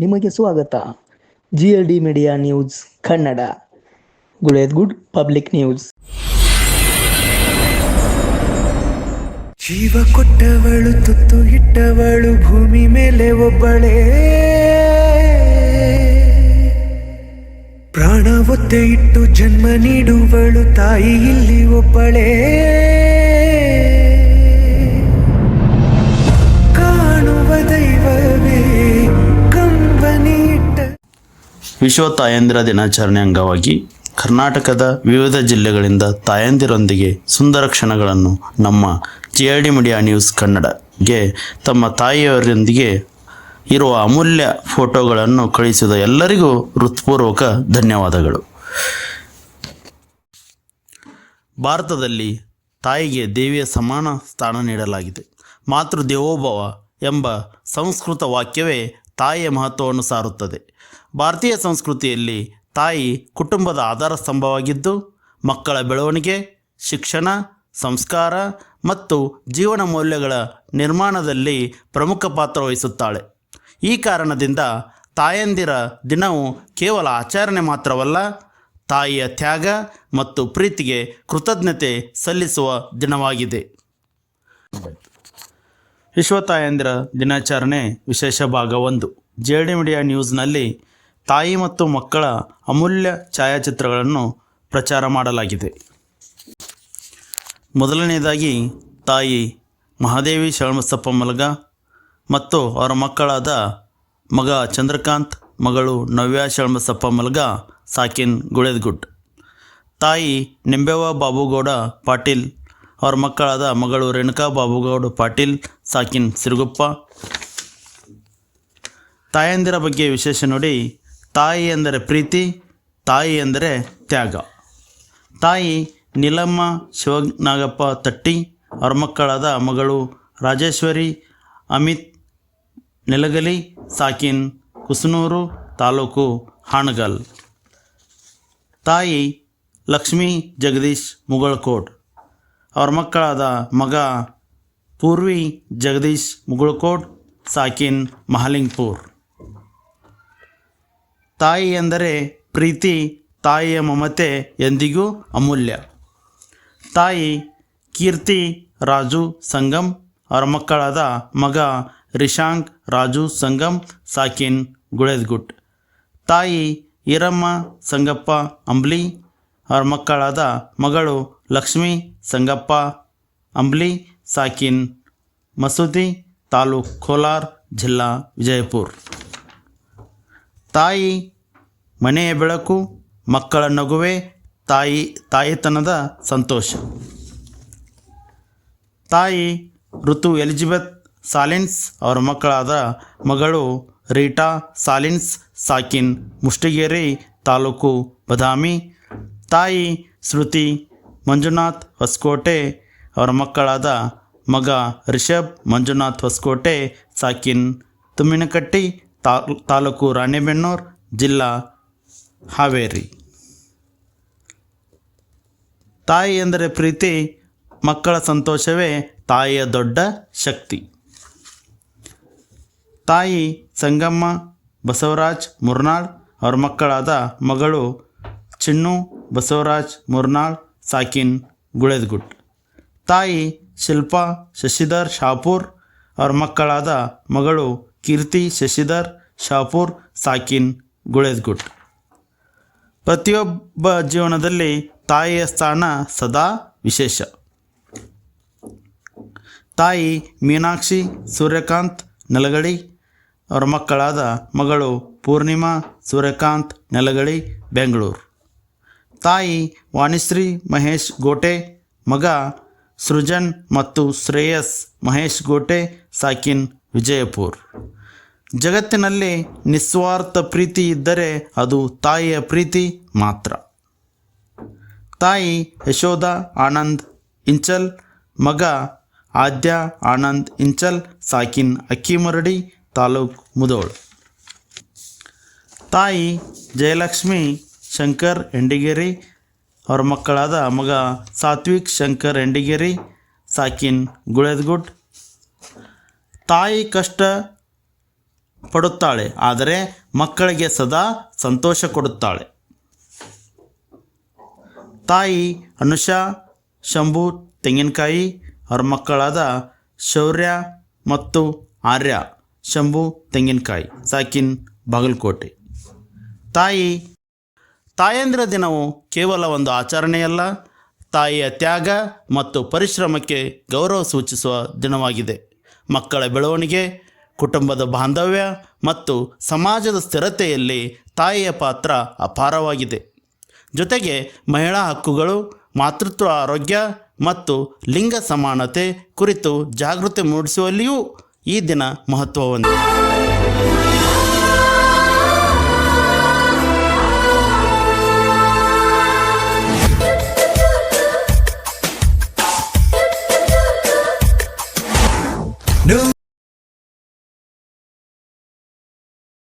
ನಿಮಗೆ ಸ್ವಾಗತ. GLD media news Kannada, good public news. ಜೀವ ಕೊಟ್ಟವಳು, ತುತ್ತು ಇಟ್ಟವಳು, ಭೂಮಿ ಮೇಲೆ ಒಬ್ಬಳೇ. ಪ್ರಾಣ ಒತ್ತೆ ಇಟ್ಟು ಜನ್ಮ ನೀಡುವಳು ತಾಯಿ ಇಲ್ಲಿ ಒಬ್ಬಳೇ. ಕಾಣುವ ದೈವವೇ ಕಂಬನಿ ಇಟ್ಟ. ವಿಶ್ವ ತಾಯಂದಿರ ದಿನಾಚರಣೆ ಅಂಗವಾಗಿ ಕರ್ನಾಟಕದ ವಿವಿಧ ಜಿಲ್ಲೆಗಳಿಂದ ತಾಯಂದಿರೊಂದಿಗೆ ಸುಂದರ ಕ್ಷಣಗಳನ್ನು ನಮ್ಮ GLD ಮೀಡಿಯಾ ನ್ಯೂಸ್ ಕನ್ನಡಗೆ ತಮ್ಮ ತಾಯಿಯವರೊಂದಿಗೆ ಇರುವ ಅಮೂಲ್ಯ ಫೋಟೋಗಳನ್ನು ಕಳಿಸಿದ ಎಲ್ಲರಿಗೂ ಹೃತ್ಪೂರ್ವಕ ಧನ್ಯವಾದಗಳು. ಭಾರತದಲ್ಲಿ ತಾಯಿಗೆ ದೇವಿಯ ಸಮಾನ ಸ್ಥಾನ ನೀಡಲಾಗಿದೆ. ಮಾತೃ ದೇವೋಭವ ಎಂಬ ಸಂಸ್ಕೃತ ವಾಕ್ಯವೇ ತಾಯಿಯ ಮಹತ್ವವನ್ನು ಸಾರುತ್ತದೆ. ಭಾರತೀಯ ಸಂಸ್ಕೃತಿಯಲ್ಲಿ ತಾಯಿ ಕುಟುಂಬದ ಆಧಾರ ಸ್ತಂಭವಾಗಿದ್ದು, ಮಕ್ಕಳ ಬೆಳವಣಿಗೆ, ಶಿಕ್ಷಣ, ಸಂಸ್ಕಾರ ಮತ್ತು ಜೀವನ ಮೌಲ್ಯಗಳ ನಿರ್ಮಾಣದಲ್ಲಿ ಪ್ರಮುಖ ಪಾತ್ರ ವಹಿಸುತ್ತಾಳೆ. ಈ ಕಾರಣದಿಂದ ತಾಯಂದಿರ ದಿನವು ಕೇವಲ ಆಚರಣೆ ಮಾತ್ರವಲ್ಲ, ತಾಯಿಯ ತ್ಯಾಗ ಮತ್ತು ಪ್ರೀತಿಗೆ ಕೃತಜ್ಞತೆ ಸಲ್ಲಿಸುವ ದಿನವಾಗಿದೆ. ವಿಶ್ವ ತಾಯಂದಿರ ದಿನಾಚರಣೆ ವಿಶೇಷ ಭಾಗ 1. GLD ಮೀಡಿಯಾ ನ್ಯೂಸ್ನಲ್ಲಿ ತಾಯಿ ಮತ್ತು ಮಕ್ಕಳ ಅಮೂಲ್ಯ ಛಾಯಾಚಿತ್ರಗಳನ್ನು ಪ್ರಚಾರ ಮಾಡಲಾಗಿದೆ. ಮೊದಲನೆಯದಾಗಿ ತಾಯಿ ಮಹಾದೇವಿ ಶರಣಬಸಪ್ಪ ಮಲಗ ಮತ್ತು ಅವರ ಮಕ್ಕಳಾದ ಮಗ ಚಂದ್ರಕಾಂತ್, ಮಗಳು ನವ್ಯ ಶರಣಬಸಪ್ಪ ಮಲಗ, ಸಾಕಿನ್ ಗುಳೇದಗುಡ್. ತಾಯಿ ನಿಂಬೆವ್ವ ಬಾಬುಗೌಡ ಪಾಟೀಲ್, ಅವರ ಮಕ್ಕಳಾದ ಮಗಳು ರೇಣುಕಾ ಬಾಬುಗೌಡ ಪಾಟೀಲ್, ಸಾಕಿನ್ ಸಿರುಗುಪ್ಪ. ತಾಯಂದಿರ ಬಗ್ಗೆ ವಿಶೇಷ ನೋಡಿ. ತಾಯಿ ಎಂದರೆ ಪ್ರೀತಿ, ತಾಯಿ ಎಂದರೆ ತ್ಯಾಗ. ತಾಯಿ ನೀಲಮ್ಮ ಶಿವನಾಗಪ್ಪ ತಟ್ಟಿ, ಅವರ ಮಕ್ಕಳಾದ ಮಗಳು ರಾಜೇಶ್ವರಿ, ಅಮಿತ್ ನೆಲಗಲಿ, ಸಾಕಿನ್ ಕುಸನೂರು, ತಾಲೂಕು ಹಾನಗಲ್. ತಾಯಿ ಲಕ್ಷ್ಮೀ ಜಗದೀಶ್ ಮುಗಳಕೋಡ್, ಅವರ ಮಕ್ಕಳಾದ ಮಗ ಪೂರ್ವಿ ಜಗದೀಶ್ ಮುಗಳಕೋಡ್, ಸಾಕಿನ್ ಮಹಾಲಿಂಗ್ಪುರ್. ತಾಯಿ ಎಂದರೆ ಪ್ರೀತಿ, ತಾಯಿಯ ಮಮತೆ ಎಂದಿಗೂ ಅಮೂಲ್ಯ. ತಾಯಿ ಕೀರ್ತಿ ರಾಜು ಸಂಗಮ್, ಅವರ ಮಕ್ಕಳಾದ ಮಗ ರಿಶಾಂಕ್ ರಾಜು ಸಂಗಮ್, ಸಾಕಿನ್ ಗುಳೇದಗುಡ್. ತಾಯಿ ಈರಮ್ಮ ಸಂಗಪ್ಪ ಅಂಬ್ಲಿ, ಅವರ ಮಕ್ಕಳಾದ ಮಗಳು ಲಕ್ಷ್ಮೀ ಸಂಗಪ್ಪ ಅಂಬ್ಲಿ, ಸಾಕಿನ್ ಮಸೂದಿ, ತಾಲೂಕು ಕೋಲಾರ, ಜಿಲ್ಲಾ ವಿಜಯಪುರ. ತಾಯಿ ಮನೆಯ ಬೆಳಕು, ಮಕ್ಕಳ ನಗುವೆ, ತಾಯಿತನದ ಸಂತೋಷ. ತಾಯಿ ಋತು ಎಲಿಜಬೆತ್ ಸಾಲಿನ್ಸ್, ಅವರ ಮಕ್ಕಳಾದ ಮಗಳು ರೀಟಾ ಸಾಲಿನ್ಸ್, ಸಾಕಿನ್ ಮುಷ್ಟಿಗೇರಿ, ತಾಲೂಕು ಬದಾಮಿ. ತಾಯಿ ಶ್ರುತಿ ಮಂಜುನಾಥ್ ಹೊಸಕೋಟೆ, ಅವರ ಮಕ್ಕಳಾದ ಮಗ ರಿಷಬ್ ಮಂಜುನಾಥ್ ಹೊಸಕೋಟೆ, ಸಾಕಿನ್ ತುಮ್ಮಿನಕಟ್ಟಿ, ತಾಲೂಕು ರಾಣೆಬೆನ್ನೂರು, ಜಿಲ್ಲಾ ಹಾವೇರಿ. ತಾಯಿ ಎಂದರೆ ಪ್ರೀತಿ, ಮಕ್ಕಳ ಸಂತೋಷವೇ ತಾಯಿಯ ದೊಡ್ಡ ಶಕ್ತಿ. ತಾಯಿ ಸಂಗಮ್ಮ ಬಸವರಾಜ್ ಮುರ್ನಾಳ್, ಅವರ ಮಕ್ಕಳಾದ ಮಗಳು ಚಿನ್ನು ಬಸವರಾಜ್ ಮುರ್ನಾಳ್, ಸಾಕಿನ್ ಗುಳೇದಗುಡ್. ತಾಯಿ ಶಿಲ್ಪಾ ಶಶಿಧರ್ ಶಾಪೂರ್, ಅವರ ಮಕ್ಕಳಾದ ಮಗಳು ಕೀರ್ತಿ ಶಶಿಧರ್ ಶಾಪೂರ್, ಸಾಕಿನ್ ಗುಳೇದಗುಡ್. ಪ್ರತಿಯೊಬ್ಬ ಜೀವನದಲ್ಲಿ ತಾಯಿಯ ಸ್ಥಾನ ಸದಾ ವಿಶೇಷ. ತಾಯಿ ಮೀನಾಕ್ಷಿ ಸೂರ್ಯಕಾಂತ್ ನೆಲಗಳಿ, ಅವರ ಮಕ್ಕಳಾದ ಮಗಳು ಪೂರ್ಣಿಮಾ ಸೂರ್ಯಕಾಂತ್ ನೆಲಗಳಿ, ಬೆಂಗಳೂರು. ತಾಯಿ ವಾಣಿಶ್ರೀ ಮಹೇಶ್ ಗೋಟೆ, ಮಗ ಸೃಜನ್ ಮತ್ತು ಶ್ರೇಯಸ್ ಮಹೇಶ್ ಗೋಟೆ, ಸಾಕಿನ್ ವಿಜಯಪುರ. ಜಗತ್ತಿನಲ್ಲಿ ನಿಸ್ವಾರ್ಥ ಪ್ರೀತಿ ಇದ್ದರೆ ಅದು ತಾಯಿಯ ಪ್ರೀತಿ ಮಾತ್ರ. ತಾಯಿ ಯಶೋಧ ಆನಂದ್ ಇಂಚಲ್, ಮಗ ಆದ್ಯ ಆನಂದ್ ಇಂಚಲ್, ಸಾಕಿನ್ ಅಕ್ಕಿಮರಡಿ, ತಾಲೂಕು ಮುಧೋಳ್. ತಾಯಿ ಜಯಲಕ್ಷ್ಮಿ ಶಂಕರ್ ಎಂಡಿಗೇರಿ, ಅವರ ಮಕ್ಕಳಾದ ಮಗ ಸಾತ್ವಿಕ್ ಶಂಕರ್ ಎಂಡಿಗೇರಿ, ಸಾಕಿನ್ ಗುಳೇದಗುಡ್. ತಾಯಿ ಕಷ್ಟ ಪಡುತ್ತಾಳೆ, ಆದರೆ ಮಕ್ಕಳಿಗೆ ಸದಾ ಸಂತೋಷ ಕೊಡುತ್ತಾಳೆ. ತಾಯಿ ಅನುಷಾ ಶಂಭು ತೆಂಗಿನಕಾಯಿ, ಅವರ ಮಕ್ಕಳಾದ ಶೌರ್ಯ ಮತ್ತು ಆರ್ಯ ಶಂಭು ತೆಂಗಿನಕಾಯಿ, ಸಾಕಿನ್, ಬಾಗಲಕೋಟೆ. ತಾಯಂದಿರ ದಿನವು ಕೇವಲ ಒಂದು ಆಚರಣೆಯಲ್ಲ, ತಾಯಿಯ ತ್ಯಾಗ ಮತ್ತು ಪರಿಶ್ರಮಕ್ಕೆ ಗೌರವ ಸೂಚಿಸುವ ದಿನವಾಗಿದೆ. ಮಕ್ಕಳ ಬೆಳವಣಿಗೆ, ಕುಟುಂಬದ ಬಾಂಧವ್ಯ ಮತ್ತು ಸಮಾಜದ ಸ್ಥಿರತೆಯಲ್ಲಿ ತಾಯಿಯ ಪಾತ್ರ ಅಪಾರವಾಗಿದೆ. ಜೊತೆಗೆ ಮಹಿಳಾ ಹಕ್ಕುಗಳು, ಮಾತೃತ್ವ ಆರೋಗ್ಯ ಮತ್ತು ಲಿಂಗ ಸಮಾನತೆ ಕುರಿತು ಜಾಗೃತಿ ಮೂಡಿಸುವಲ್ಲಿಯೂ ಈ ದಿನ ಮಹತ್ವ ಹೊಂದಿದೆ. No